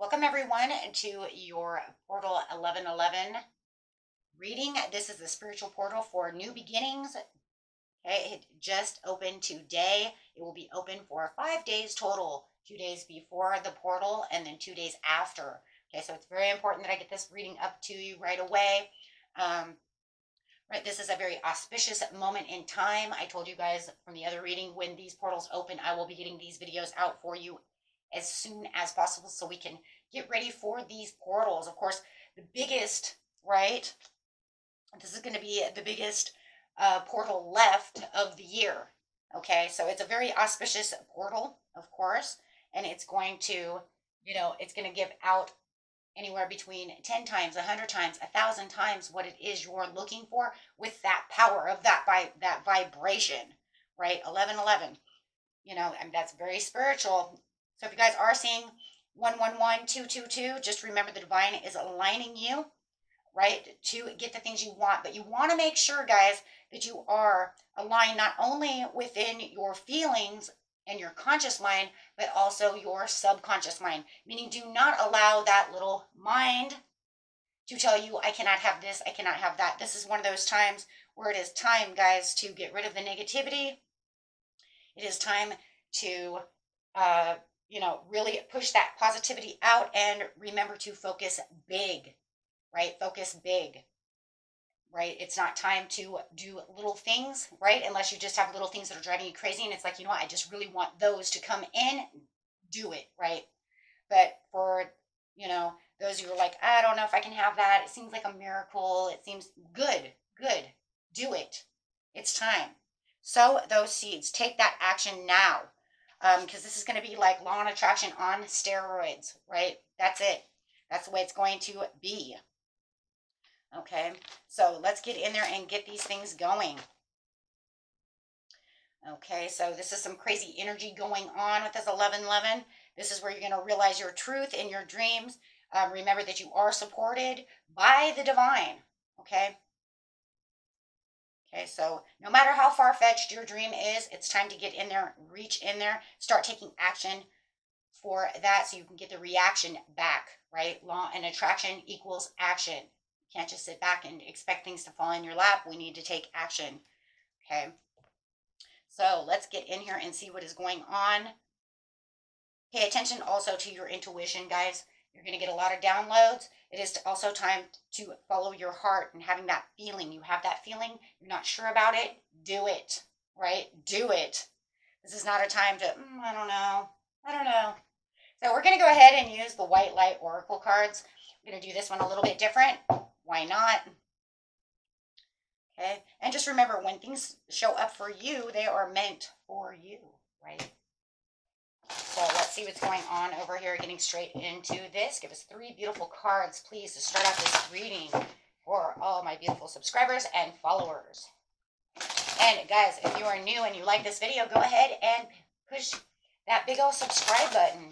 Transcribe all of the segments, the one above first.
Welcome everyone to your Portal 1111 reading. This is the spiritual portal for new beginnings. Okay, it just opened today. It will be open for 5 days total, 2 days before the portal and then 2 days after. Okay, so it's very important that I get this reading up to you right away. Right, this is a very auspicious moment in time. I told you guys from the other reading, when these portals open, I will be getting these videos out for you as soon as possible so we can get ready for these portals. Of course, the biggest, right? This is going to be the biggest portal left of the year. Okay, so it's a very auspicious portal, of course, and it's going to, it's going to give out anywhere between 10 times, 100 times, 1,000 times what it is you're looking for with that power of that vibration, right? 1111, and that's very spiritual. So if you guys are seeing 111, 222, just remember the divine is aligning you, right, to get the things you want. But you want to make sure, guys, that you are aligned not only within your feelings and your conscious mind, but also your subconscious mind. Meaning, do not allow that little mind to tell you, I cannot have this, I cannot have that. This is one of those times where it is time, guys, to get rid of the negativity. It is time to, really push that positivity out and remember to focus big, right? Focus big, right? It's not time to do little things, right? Unless you just have little things that are driving you crazy. And it's like, I just really want those to come in, do it, right? But for, those who are like, I don't know if I can have that. It seems like a miracle. It seems good, good. Do it. It's time. Sow those seeds. Take that action now. Because this is going to be like law and attraction on steroids, right? That's it. That's the way it's going to be. Okay, so let's get in there and get these things going. Okay, so this is some crazy energy going on with this 1111. This is where you're going to realize your truth in your dreams. Remember that you are supported by the divine. Okay. Okay, so no matter how far-fetched your dream is, it's time to get in there, reach in there, start taking action for that so you can get the reaction back, right? Law and attraction equals action. You can't just sit back and expect things to fall in your lap. We need to take action. Okay, so let's get in here and see what is going on. Pay attention also to your intuition, guys. You're going to get a lot of downloads. It is also time to follow your heart and having that feeling. You have that feeling, you're not sure about it, do it, right? Do it. This is not a time to, I don't know. I don't know. So we're going to go ahead and use the White Light Oracle cards. I'm going to do this one a little bit different. Why not? Okay. And just remember, when things show up for you, they are meant for you, right? So let's see what's going on over here. Getting straight into this. Give us 3 beautiful cards, please, to start out this reading for all my beautiful subscribers and followers. And guys, if you are new and you like this video, go ahead and push that big old subscribe button.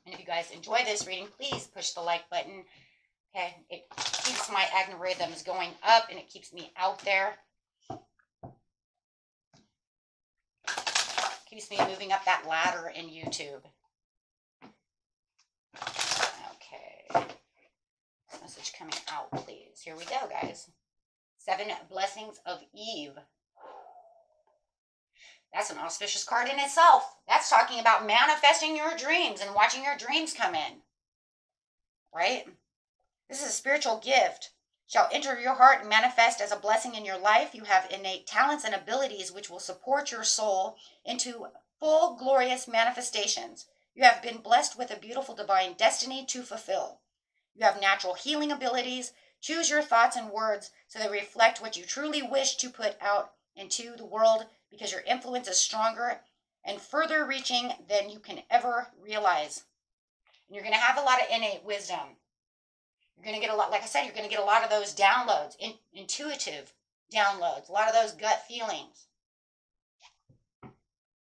And if you guys enjoy this reading, please push the like button. Okay, it keeps my algorithms going up and it keeps me out there. Keeps me moving up that ladder in YouTube. Okay. Message coming out, please. Here we go, guys. 7 Blessings of Eve. That's an auspicious card in itself. That's talking about manifesting your dreams and watching your dreams come in. Right? This is a spiritual gift. Shall enter your heart and manifest as a blessing in your life. You have innate talents and abilities which will support your soul into full glorious manifestations. You have been blessed with a beautiful divine destiny to fulfill. You have natural healing abilities. Choose your thoughts and words so they reflect what you truly wish to put out into the world, because your influence is stronger and further reaching than you can ever realize. And you're going to have a lot of innate wisdom. You're going to get a lot, like I said, you're going to get a lot of those downloads, intuitive downloads, a lot of those gut feelings.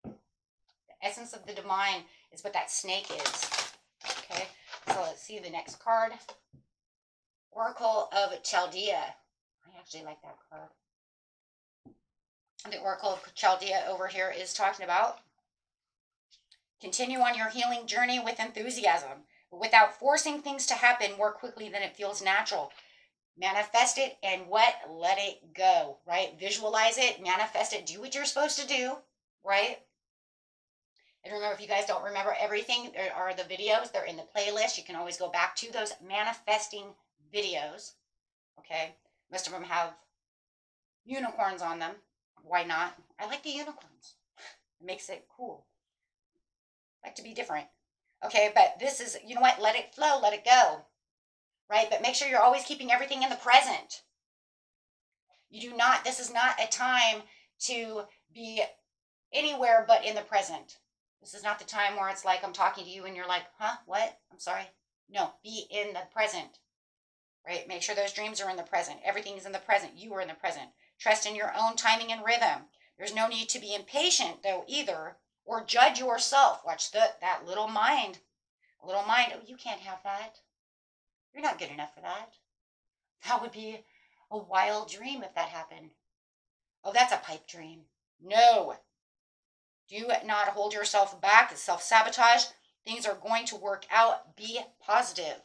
The essence of the divine is what that snake is. Okay, so let's see the next card. Oracle of Chaldea. I actually like that card. The Oracle of Chaldea over here is talking about continue on your healing journey with enthusiasm. but without forcing things to happen more quickly than it feels natural. Manifest it and what? Let it go, right? Visualize it, manifest it, do what you're supposed to do, right? And remember, if you guys don't remember everything, there are the videos. They're in the playlist. You can always go back to those manifesting videos, okay? Most of them have unicorns on them. Why not? I like the unicorns. It makes it cool. I like to be different. Okay, but this is, you know what? Let it flow, let it go, right? But make sure you're always keeping everything in the present. You do not, this is not a time to be anywhere but in the present. This is not the time where it's like I'm talking to you and you're like, huh, what? I'm sorry. No, be in the present, right? Make sure those dreams are in the present. Everything is in the present. You are in the present. Trust in your own timing and rhythm. There's no need to be impatient, though, either, or judge yourself. Watch that little mind. A little mind, oh, you can't have that. You're not good enough for that. That would be a wild dream if that happened. Oh, that's a pipe dream. No. Do not hold yourself back. It's self-sabotage. Things are going to work out. Be positive.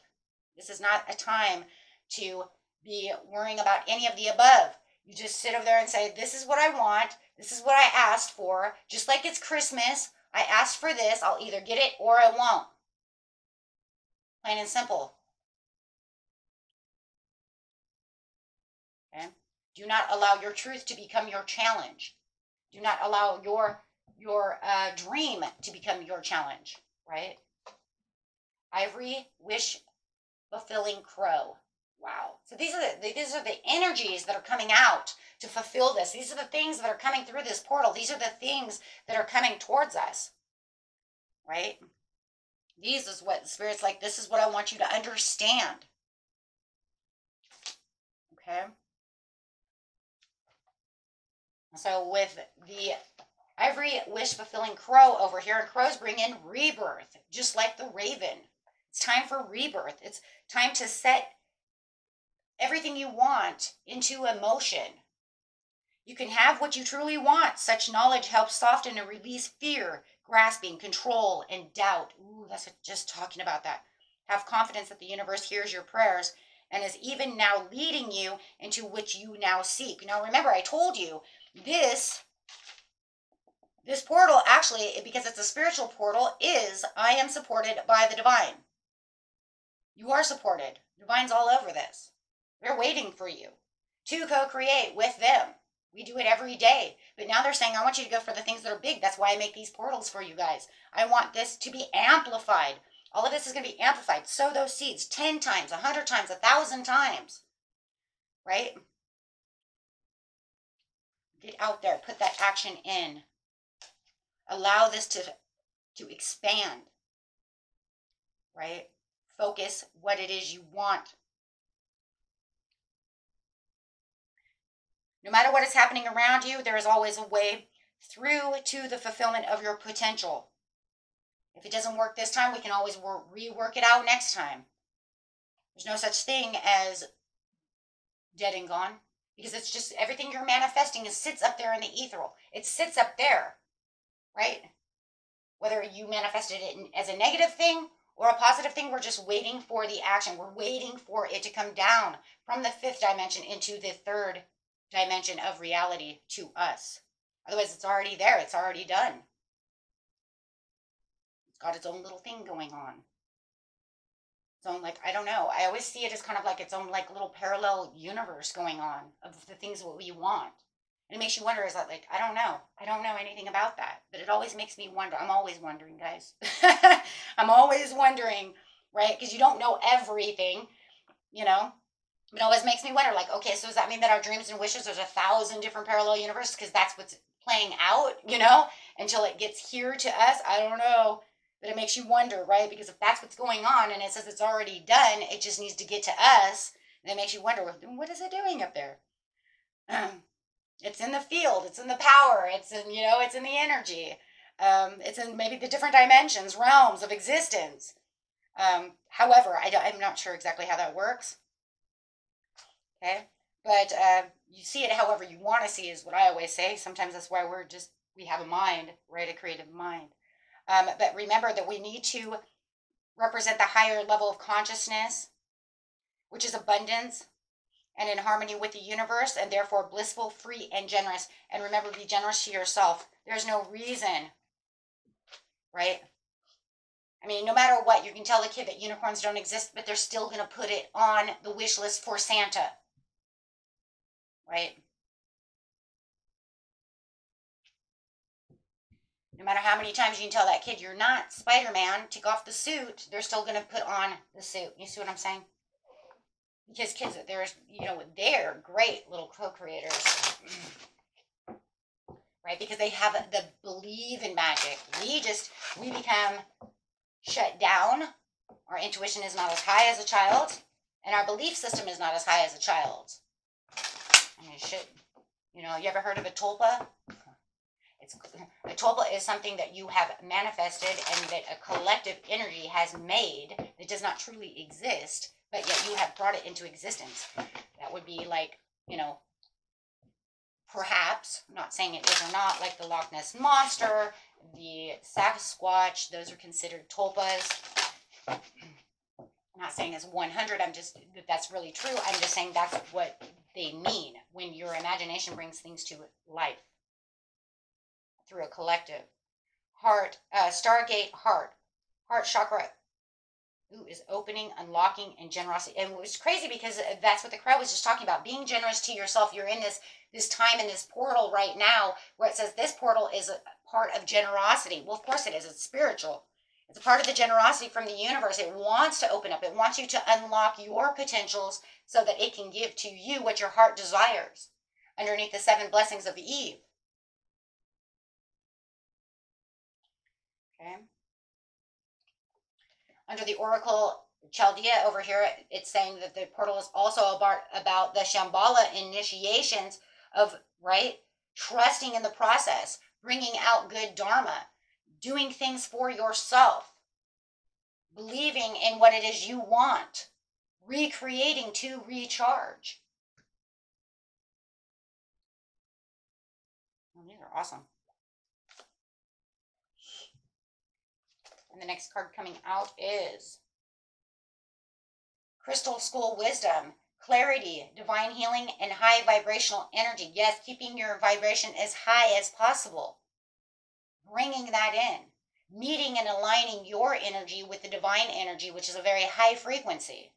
This is not a time to be worrying about any of the above. You just sit over there and say, this is what I want. This is what I asked for. Just like it's Christmas, I asked for this. I'll either get it or I won't. Plain and simple. Okay? Do not allow your truth to become your challenge. Do not allow your dream to become your challenge, right? Ivory, wish fulfilling crow. Wow. So these are the energies that are coming out to fulfill this. These are the things that are coming through this portal. These are the things that are coming towards us, right? These is what the Spirit's like. This is what I want you to understand. Okay. So with the ivory wish fulfilling crow over here, and crows bring in rebirth, just like the raven. It's time for rebirth. It's time to set everything you want into emotion. You can have what you truly want. Such knowledge helps soften and release fear, grasping, control, and doubt. Ooh, that's just talking about that. Have confidence that the universe hears your prayers and is even now leading you into which you now seek. Now, remember, I told you this portal, actually, because it's a spiritual portal, is I am supported by the divine. You are supported. Divine's all over this. They're waiting for you to co-create with them. We do it every day. But now they're saying, I want you to go for the things that are big. That's why I make these portals for you guys. I want this to be amplified. All of this is going to be amplified. Sow those seeds 10 times, 100 times, 1,000 times. Right? Get out there. Put that action in. Allow this to expand. Right? Focus what it is you want. No matter what is happening around you, there is always a way through to the fulfillment of your potential. If it doesn't work this time, we can always rework it out next time. There's no such thing as dead and gone, because it's just everything you're manifesting sits up there in the ethereal. It sits up there, right? Whether you manifested it as a negative thing or a positive thing, we're just waiting for the action. We're waiting for it to come down from the 5th dimension into the 3rd dimension of reality to us. Otherwise, it's already there. It's already done. It's got its own little thing going on. Its own, like, I don't know. I always see it as kind of like its own, like, little parallel universe going on of the things that we want. And it makes you wonder, is that, like, I don't know. I don't know anything about that. But it always makes me wonder. I'm always wondering, guys. I'm always wondering, right? Because you don't know everything, you know? It always makes me wonder, like, okay, so does that mean that our dreams and wishes, there's 1,000 different parallel universes? Because that's what's playing out, you know, until it gets here to us. I don't know. But it makes you wonder, right? Because if that's what's going on and it says it's already done, it just needs to get to us. And it makes you wonder, what is it doing up there? It's in the field. It's in the power. It's in, you know, it's in the energy. It's in maybe the different dimensions, realms of existence. However, I'm not sure exactly how that works. Okay, but you see it however you want to see is what I always say. Sometimes that's why we have a mind, right? A creative mind. But remember that we need to represent the higher level of consciousness, which is abundance and in harmony with the universe, and therefore blissful, free, and generous. And remember, be generous to yourself. There's no reason, right? I mean, no matter what, you can tell the kid that unicorns don't exist, but they're still going to put it on the wish list for Santa, right? No matter how many times you can tell that kid you're not Spider-Man, take off the suit, they're still going to put on the suit. You see what I'm saying? Because kids, they're great little co-creators, right? Because they have the believe in magic. We become shut down. Our intuition is not as high as a child, and our belief system is not as high as a child. I mean, shit. You ever heard of a tulpa? A tulpa is something that you have manifested and that a collective energy has made that does not truly exist, but yet you have brought it into existence. That would be like, perhaps, I'm not saying it is or not, like the Loch Ness Monster, the Sasquatch, those are considered tulpas. I'm not saying it's 100, that's really true. I'm just saying that's what they mean when your imagination brings things to life through a collective. Heart, Stargate heart chakra is opening, unlocking, and generosity. And it was crazy because that's what the crowd was just talking about, being generous to yourself. You're in this time in this portal right now where it says this portal is a part of generosity. Well, of course it is. It's spiritual. It's a part of the generosity from the universe. It wants to open up. It wants you to unlock your potentials so that it can give to you what your heart desires underneath the 7 blessings of Eve. Okay. Under the Oracle Chaldea over here, it's saying that the portal is also about the Shambhala initiations of, right, trusting in the process, bringing out good dharma, doing things for yourself, believing in what it is you want, recreating to recharge. Oh, these are awesome. And the next card coming out is Crystal School Wisdom, clarity, divine healing, and high vibrational energy. Yes, keeping your vibration as high as possible. Bringing that in. Meeting and aligning your energy with the divine energy, which is a very high frequency.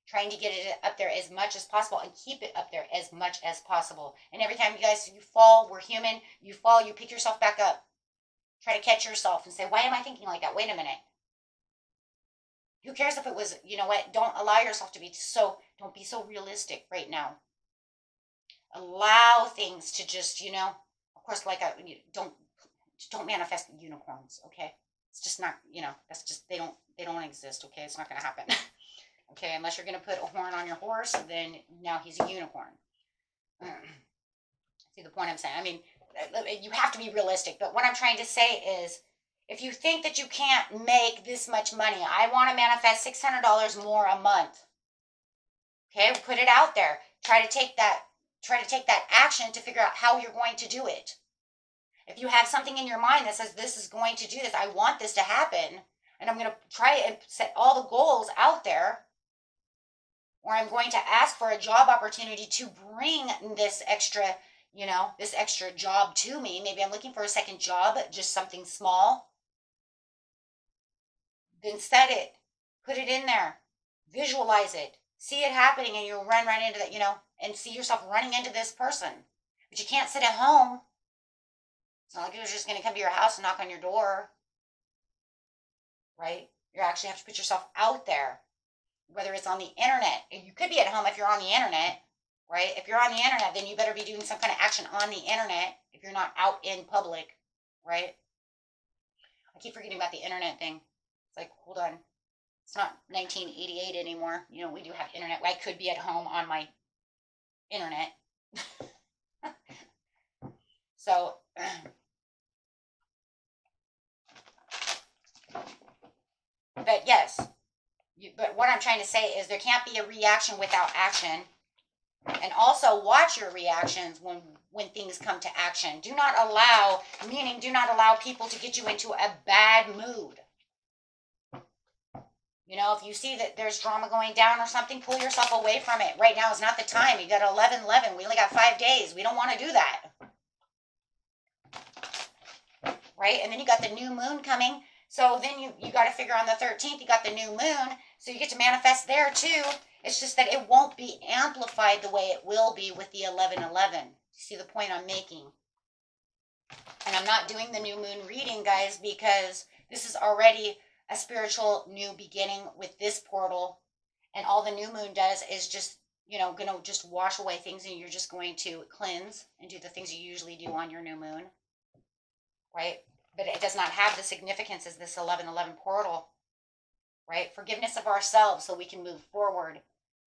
Trying to get it up there as much as possible and keep it up there as much as possible. And every time you fall, we're human, you fall, you pick yourself back up. Try to catch yourself and say, why am I thinking like that? Wait a minute. Who cares if it was, don't allow yourself to don't be so realistic right now. Allow things to just, of course, don't manifest unicorns, okay? It's just not, that's just, they don't exist, okay? It's not going to happen. Okay, unless you're going to put a horn on your horse, then now he's a unicorn. See the point I'm saying? I mean, you have to be realistic, but what I'm trying to say is, if you think that you can't make this much money, I want to manifest $600 more a month. Okay, put it out there. Try to take that action to figure out how you're going to do it. If you have something in your mind that says this is going to do this, I want this to happen, and I'm going to try and set all the goals out there, or I'm going to ask for a job opportunity to bring this extra job to me. Maybe I'm looking for a second job, just something small. Then set it, put it in there, visualize it, see it happening, and you'll run right into that, and see yourself running into this person. But you can't sit at home. It's not like you're just going to come to your house and knock on your door, right? You actually have to put yourself out there, whether it's on the internet. You could be at home if you're on the internet, right? If you're on the internet, then you better be doing some kind of action on the internet if you're not out in public, right? I keep forgetting about the internet thing. It's like, hold on. It's not 1988 anymore. We do have internet. I could be at home on my internet. So, but yes, but what I'm trying to say is there can't be a reaction without action. And also watch your reactions when things come to action. Do not allow people to get you into a bad mood. You know, if you see that there's drama going down or something, pull yourself away from it. Right now is not the time. You got 11/11. We only got 5 days. We don't want to do that. Right? And then you got the new moon coming. So then you got to figure on the 13th, you got the new moon. So you get to manifest there too. It's just that it won't be amplified the way it will be with the 11/11. See the point I'm making? And I'm not doing the new moon reading, guys, because this is already a spiritual new beginning with this portal. And all the new moon does is just, going to just wash away things, and you're just going to cleanse and do the things you usually do on your new moon. Right? But it does not have the significance as this 11/11 portal. Right? Forgiveness of ourselves so we can move forward.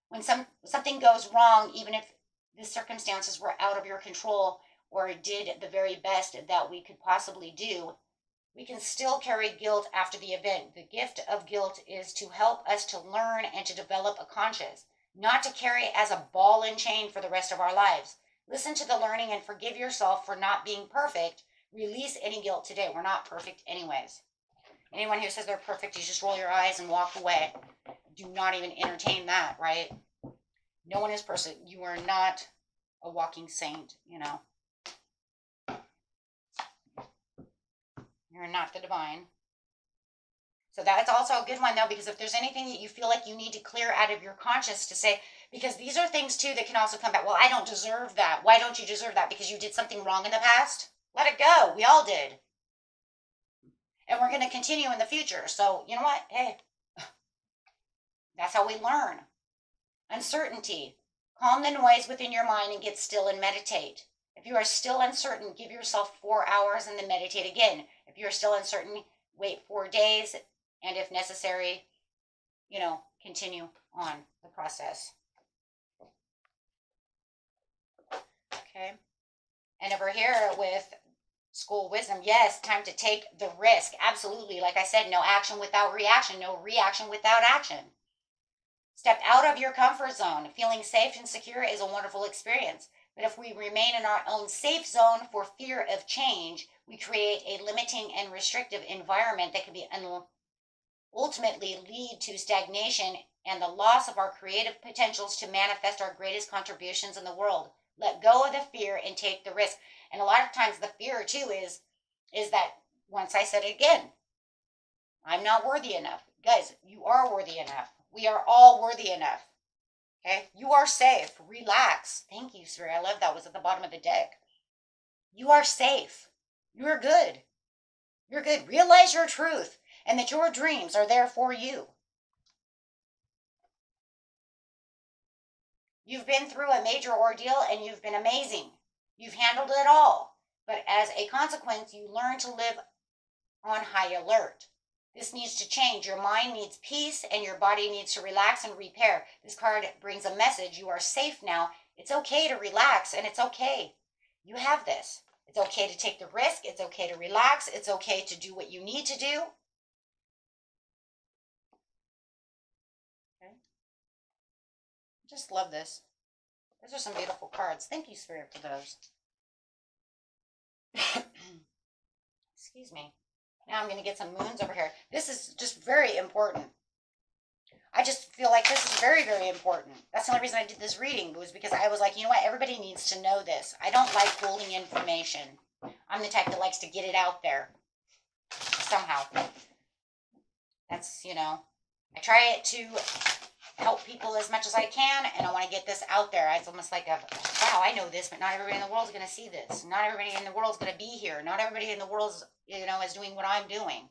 When something goes wrong, even if the circumstances were out of your control or did the very best that we could possibly do, we can still carry guilt after the event. The gift of guilt is to help us to learn and to develop a conscience, not to carry it as a ball and chain for the rest of our lives. Listen to the learning and forgive yourself for not being perfect. Release any guilt today. We're not perfect anyways. Anyone who says they're perfect, you just roll your eyes and walk away. Do not even entertain that, right? No one is perfect. You are not a walking saint, You're not the divine. So that's also a good one, though, because if there's anything that you feel like you need to clear out of your conscience to say, because these are things, too, that can also come back. Well, I don't deserve that. Why don't you deserve that? Because you did something wrong in the past? Let it go. We all did. And we're going to continue in the future. So, you know what? Hey, that's how we learn. Uncertainty. Calm the noise within your mind and get still and meditate. If you are still uncertain, give yourself 4 hours and then meditate again. If you're still uncertain, wait 4 days, and if necessary, continue on the process. Okay. And over here with School of Wisdom, yes, time to take the risk. Absolutely. Like I said, no action without reaction, no reaction without action. Step out of your comfort zone. Feeling safe and secure is a wonderful experience. But if we remain in our own safe zone for fear of change, we create a limiting and restrictive environment that can be ultimately lead to stagnation and the loss of our creative potentials to manifest our greatest contributions in the world. Let go of the fear and take the risk. And a lot of times the fear too is that, once I said it again, I'm not worthy enough. Guys, you are worthy enough. We are all worthy enough. Okay? You are safe. Relax. Thank you, Spirit. I love that. Was at the bottom of the deck. You are safe. You are good. You're good. Realize your truth and that your dreams are there for you. You've been through a major ordeal and you've been amazing. You've handled it all. But as a consequence, you learn to live on high alert. This needs to change. Your mind needs peace and your body needs to relax and repair. This card brings a message. You are safe now. It's okay to relax, and it's okay. You have this. It's okay to take the risk. It's okay to relax. It's okay to do what you need to do. Okay. Just love this. Those are some beautiful cards. Thank you, Spirit, for those. Excuse me. Now I'm going to get some moons over here. This is just very important. I just feel like this is very, very important. That's the only reason I did this reading, was because I was like, you know what? Everybody needs to know this. I don't like holding information. I'm the type that likes to get it out there somehow. That's, I try it to help people as much as I can, and I want to get this out there. It's almost like wow, I know this, but not everybody in the world is going to see this. Not everybody in the world is going to be here. Not everybody in the world is, is doing what I'm doing.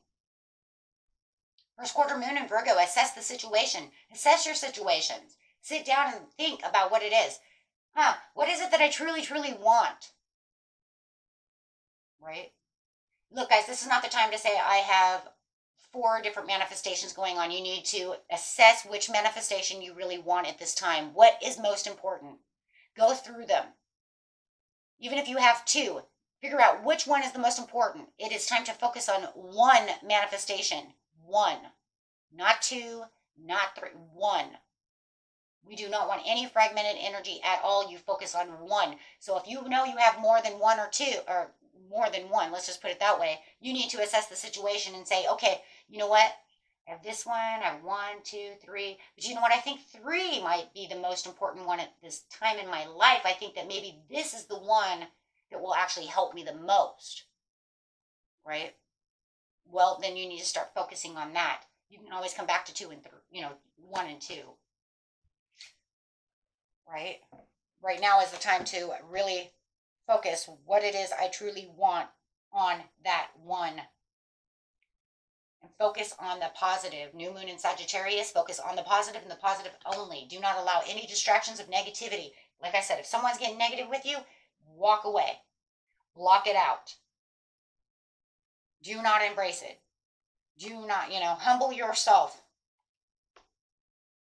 First quarter moon in Virgo, assess the situation. Assess your situations. Sit down and think about what it is. What is it that I truly, truly want? Right? Look, guys, this is not the time to say I have 4 different manifestations going on. You need to assess which manifestation you really want at this time. What is most important? Go through them. Even if you have 2, figure out which one is the most important. It is time to focus on one manifestation. 1. Not 2, not 3. 1. We do not want any fragmented energy at all. You focus on 1. So if you know you have more than 1 or 2, or more than 1, let's just put it that way, you need to assess the situation and say, okay, you know what? I have this one. I have 1, 2, 3. But you know what? I think 3 might be the most important one at this time in my life. I think that maybe this is the one that will actually help me the most. Right? Well, then you need to start focusing on that. You can always come back to 2 and 3, 1 and 2. Right? Right now is the time to really focus what it is I truly want on that one. And focus on the positive. New moon in Sagittarius, focus on the positive and the positive only. Do not allow any distractions of negativity. Like I said, if someone's getting negative with you, walk away. Block it out. Do not embrace it. Do not, humble yourself.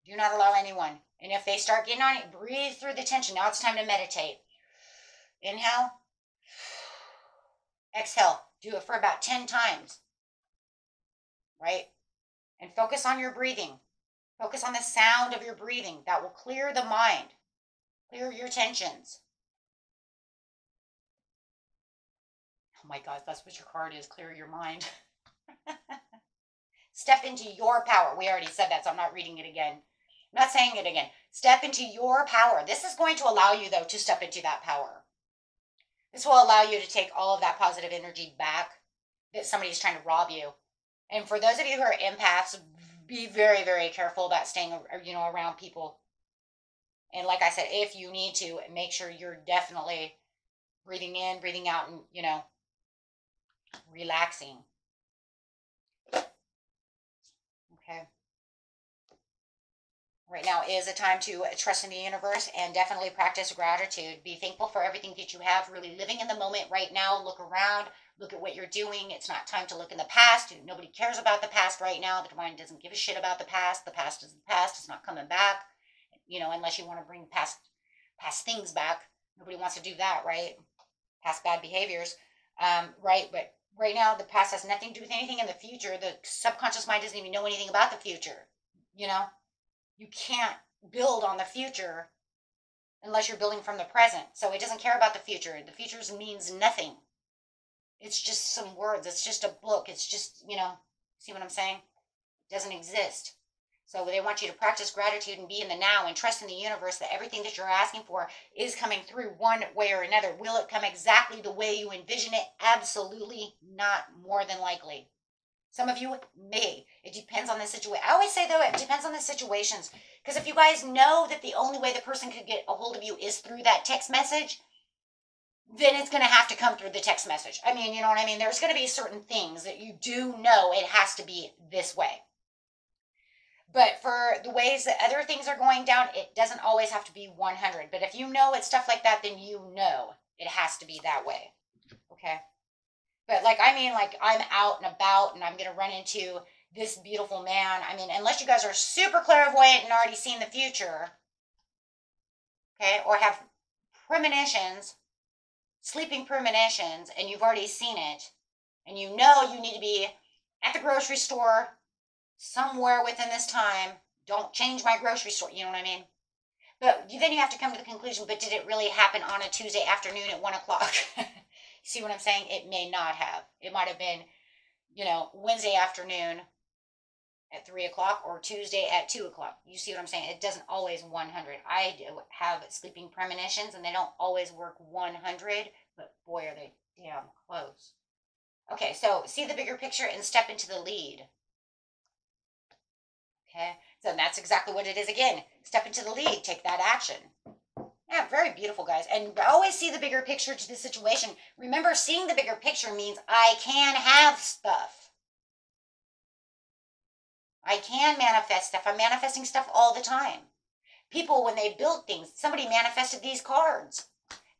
Do not allow anyone. And if they start getting on it, breathe through the tension. Now it's time to meditate. Inhale. Exhale. Do it for about 10 times. Right? And focus on your breathing. Focus on the sound of your breathing. That will clear the mind. Clear your tensions. Oh my God, that's what your card is. Clear your mind. Step into your power. We already said that, so I'm not reading it again. I'm not saying it again. Step into your power. This is going to allow you, though, to step into that power. This will allow you to take all of that positive energy back that somebody's trying to rob you. And for those of you who are empaths, be very, very careful about staying, around people. And like I said, if you need to, make sure you're definitely breathing in, breathing out, and, relaxing. Okay. Right now is a time to trust in the universe and definitely practice gratitude. Be thankful for everything that you have. Really living in the moment right now. Look around. Look at what you're doing. It's not time to look in the past. Nobody cares about the past right now. The divine doesn't give a shit about the past. The past is the past. It's not coming back. Unless you want to bring past things back. Nobody wants to do that, right? Past bad behaviors. Right, but right now the past has nothing to do with anything in the future. The subconscious mind doesn't even know anything about the future. You can't build on the future unless you're building from the present. So it doesn't care about the future. The future means nothing. It's just some words. It's just a book. It's just, see what I'm saying? It doesn't exist. So they want you to practice gratitude and be in the now and trust in the universe that everything that you're asking for is coming through one way or another. Will it come exactly the way you envision it? Absolutely not, more than likely. Some of you may. It depends on the situation. I always say, though, it depends on the situations. Because if you guys know that the only way the person could get a hold of you is through that text message, then it's going to have to come through the text message. I mean, you know what I mean? There's going to be certain things that you do know it has to be this way. But for the ways that other things are going down, it doesn't always have to be 100. But if you know it's stuff like that, then you know it has to be that way. Okay? But I'm out and about and I'm going to run into this beautiful man. I mean, unless you guys are super clairvoyant and already seen the future, okay, or have premonitions, sleeping premonitions, and you've already seen it, and you know you need to be at the grocery store somewhere within this time. Don't change my grocery store, you know what I mean? But then you have to come to the conclusion, but did it really happen on a Tuesday afternoon at 1 o'clock? See what I'm saying? It may not have. It might have been, Wednesday afternoon at 3 o'clock or Tuesday at 2 o'clock. You see what I'm saying? It doesn't always 100. I do have sleeping premonitions and they don't always work 100, but boy, are they damn close. Okay, so see the bigger picture and step into the lead. Okay, so that's exactly what it is again. Step into the lead, take that action. Yeah, very beautiful, guys. And always see the bigger picture to the situation. Remember, seeing the bigger picture means I can have stuff. I can manifest stuff. I'm manifesting stuff all the time. People, when they build things, somebody manifested these cards.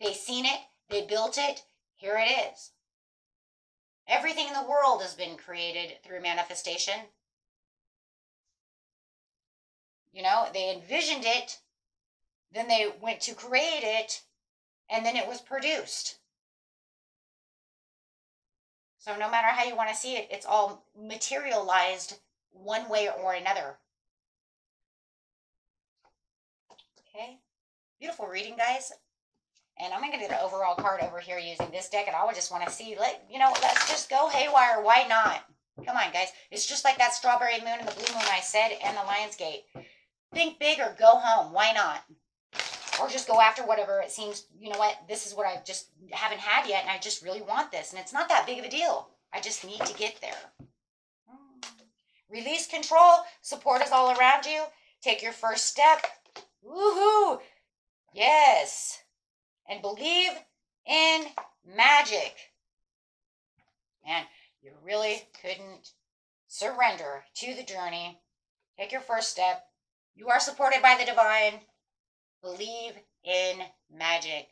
They seen it. They built it. Here it is. Everything in the world has been created through manifestation. They envisioned it. Then they went to create it, and then it was produced. So no matter how you want to see it, it's all materialized one way or another. Okay, beautiful reading, guys. And I'm going to get an overall card over here using this deck, and I would just want to see, let's just go haywire. Why not? Come on, guys. It's just like that strawberry moon and the blue moon I said and the Lion's Gate. Think big or go home. Why not? Or just go after whatever it seems, you know what, this is what I just haven't had yet and I just really want this. And it's not that big of a deal. I just need to get there. Release control. Support is all around you. Take your first step. Woohoo! Yes. And believe in magic. Man, you really couldn't surrender to the journey. Take your first step. You are supported by the divine. Believe in magic.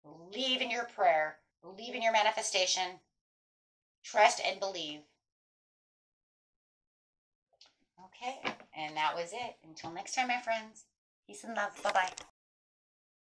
Believe in your prayer. Believe in your manifestation. Trust and believe. Okay, and that was it. Until next time, my friends. Peace and love. Bye-bye.